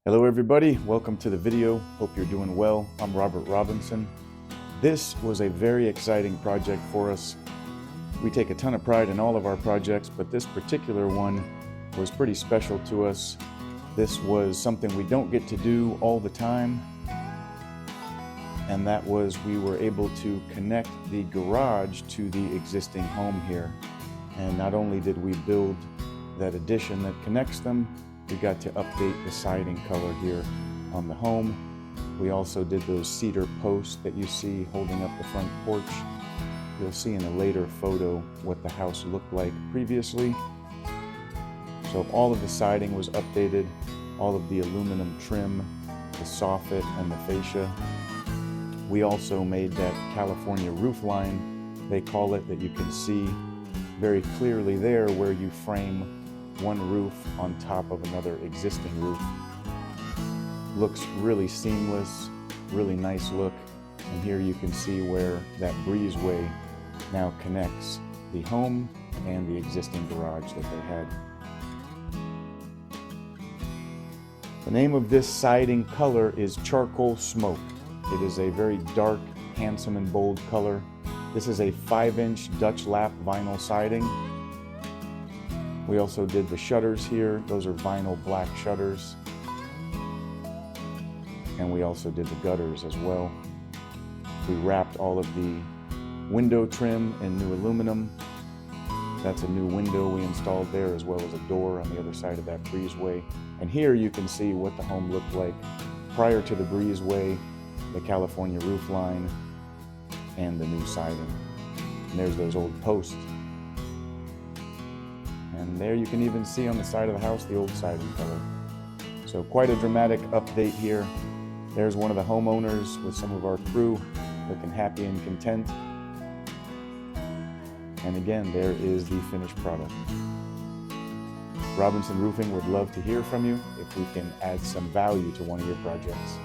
Hello everybody, welcome to the video. Hope you're doing well. I'm Robert Robinson. This was a very exciting project for us. We take a ton of pride in all of our projects, but this particular one was pretty special to us. This was something we don't get to do all the time, and that was we were able to connect the garage to the existing home here. And not only did we build that addition that connects them, we got to update the siding color here on the home. We also did those cedar posts that you see holding up the front porch. You'll see in a later photo what the house looked like previously. So all of the siding was updated, all of the aluminum trim, the soffit and the fascia. We also made that California roof line, they call it, that you can see very clearly there, where you frame one roof on top of another existing roof. Looks really seamless, really nice look. And here you can see where that breezeway now connects the home and the existing garage that they had. The name of this siding color is Charcoal Smoke. It is a very dark, handsome and bold color. This is a 5-inch Dutch lap vinyl siding. We also did the shutters here. Those are vinyl black shutters. And we also did the gutters as well. We wrapped all of the window trim in new aluminum. That's a new window we installed there, as well as a door on the other side of that breezeway. And here you can see what the home looked like prior to the breezeway, the California roof line, and the new siding. And there's those old posts. And there you can even see on the side of the house the old siding color. So quite a dramatic update here. There's one of the homeowners with some of our crew looking happy and content. And again, there is the finished product. Robinson Roofing would love to hear from you if we can add some value to one of your projects.